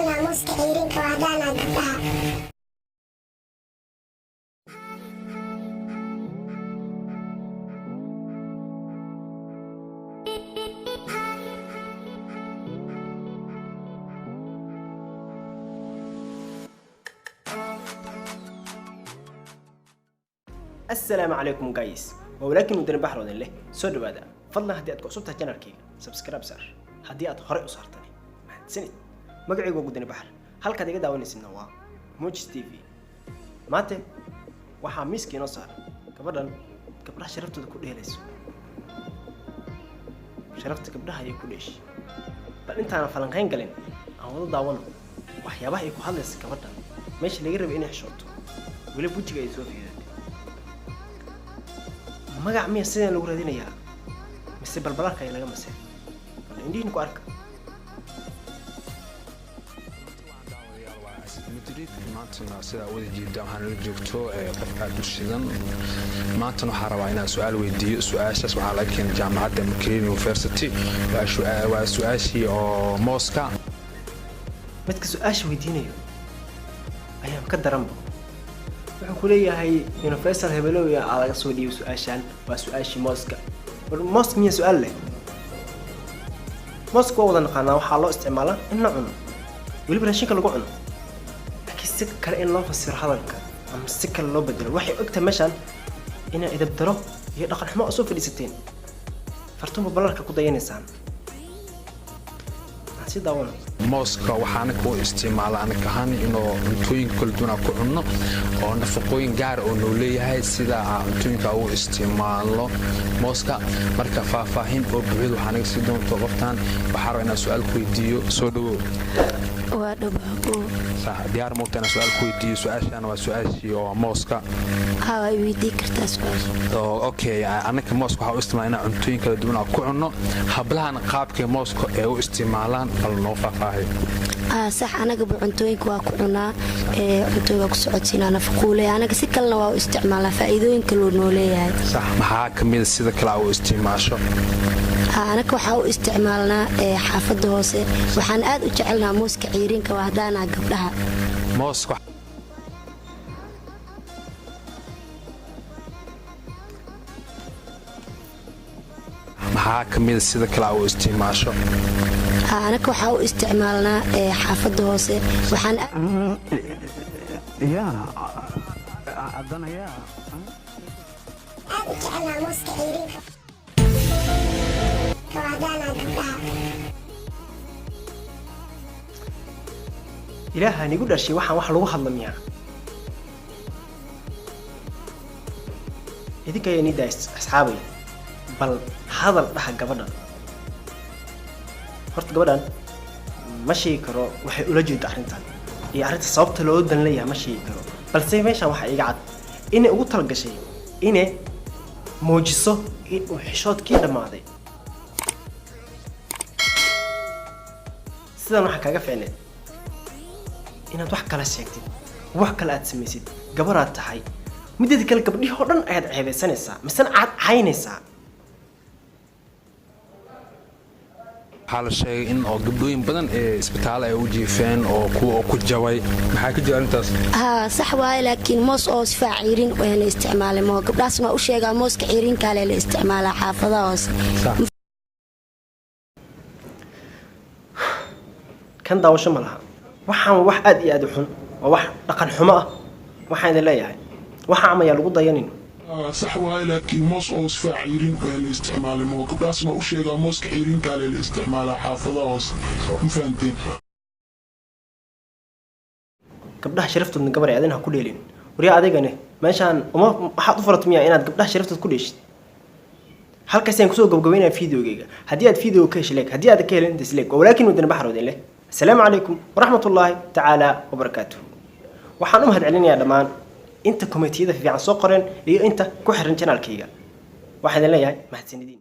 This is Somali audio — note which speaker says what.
Speaker 1: jeclaa mooska ceyrinka waa haddaanaa gabdhaha.
Speaker 2: السلام عليكم جايز ولكن ودنا بحر ودن له سو دوادا فضلا هدي ادكو cusubta channelkayga subscribe sar hadii aad hore u saartay mahadsanid magacaygu waa wadani baxar halka iga daawanaysidna waa Mojis TV maanta waxa miiska inoo saaran gabadha sharaftooda ku dheelayso sharafta gabdhaha ay ku dheesh bal intaana falanqayn galin aan wada daawano waxyaabaha ay ku hadlayso gabadha meesha laga rabay inay xishooto wali bujiga ay soo fiiday magac miya sideen lagu raadinayaa mise balbalarka ay laga masay indhihiin ku arka
Speaker 3: مدريد maantana sida wada jeeda waxaan la joogto qofka dushidan maantana waxa rabaa inaan su'aal weydiiyo su'aashaas waxa la keenay jaamacadda Makerere University waa su'aashii oo mooska
Speaker 2: midka su'aasha weydiinayo ayaan ka daranba wuxuu ku leeyahay Professor Hebelow ya laga soo dhiibay su'aashan waa su'aashii mooska mooska miya su'aal leh mooska wada naqaana waxa loo isticmaalaa in la cuno waliba raashinka lagu cuno si kale in loo fasiro hadalka ama si kale loo bedelo waxay ogta meeshan inay idab daro iyo dhaqan xumo soo fadhiisateen fartumo balarka ku dayanaysaan si daawan
Speaker 3: mooska waxaana ku isticmaalaa anaga ahaan inuu cuntooyin kala duwan ku cunno oo nafaqooyin gaar oo noo leeyahay sida cuntooyinka uu isticmaalo mooska marka faahfaahin oo buuxid waxaan iga sii doonto qoftaan waxa rabaa inaan su'aal ku weydiiyo soo dhawow
Speaker 4: waa dhabaaqo
Speaker 3: صح ديار موتنا سؤال كويدي سؤال waa su'aashii oo mooska
Speaker 4: way weydii kartaa su'aasha
Speaker 3: okay anaka mooska waxa u isticmaalnaa cuntooyin kala duwan oo ku cunno hablahan qaabka mooska ee u isticmaalaan bal noo faahfaahay
Speaker 4: sax anaga cuntooyinka waa ku cunaa cuntooyinka ku socodsiinaa nafaqo anaga si kalena waa u isticmaalaa faa'iidooyinka loo nooleeyahay
Speaker 3: sax maxaa kamid sida kale oo isticmaasho
Speaker 4: anaga waxa u isticmaalnaa xaafadda hoose waxaan aad u jecelnaa mooska ceyrinka waa haddaanaa gabdhaha
Speaker 3: mooska maxaa kamid sida kale oo isticmaasho
Speaker 4: anaga waxa u isticmaalnaa xaafadda hoose waxaan
Speaker 1: aad u jeclaa mooska ceyrinka waa haddaanaa gabdhaha.
Speaker 2: ilaaha nigu dhashay waxaan wax lagu hadlamiyaa idinka ay nidaas asxaabay bal hadal dhaha gabadhan horta gabadhan ma sheegi karo waxay ula jeedo arrintan iyo arrinta sababta loo dan leeyahay ma sheegi karo balse meeshan waxa iga cad inay ugu talgashay inay muujiso in uu xishoodkii dhamaaday sidan waxa kaaga ficneed inaad wax kala sheegtid wax kala aad samaysid gabaraad tahay midda kale gabdhihii oo dhan ayaad ceebeysanaysaa misana aad caynaysaa
Speaker 3: waxaa la sheegay in oo gabdhooyin badan ee isbitaal ay u jiifeen oo kuwa ku jabay maxaa ka jira intaas
Speaker 4: sax waaye laakiin moos oo si faaciirin oo la isticmaalay moo gabdhaas ma u sheegaa mooska ceyrinka la isticmaalaa xaafadaha hoose
Speaker 2: kan daawasho ma laha waxaan wax aad iyo aad u xun oo wax dhaqan xumo ah waxaan idin leeyahay waxa amaya lagu dayanin
Speaker 5: صح واي لكن موس او سفاع عيرين كان الاستعمال مو قبلاس ما وشيغا موس عيرين كان الاستعمال حافظه فهمتين
Speaker 2: gabdhaha sharaftooda gabar ay adina ku dheelin wariya adeegane meeshan uma waxaad u faratmiyaa inaad gabdhaha sharaftooda ku dheeshid halkaas aan ku soo gabagabeynaa fiidiyoogayga haddii aad fiidiyo ka heshay haddii aad ka helin dislike walaakin wadana baxar wadin leh assalaamu calaykum waraxmatullaahi tacaala wabarakaatuh waxaan u mahadcelinayaa dhammaan inta komitiyada fiican soo qoreen iyo inta ku xiran channelkayga waxaan idin leeyahay mahadsanidin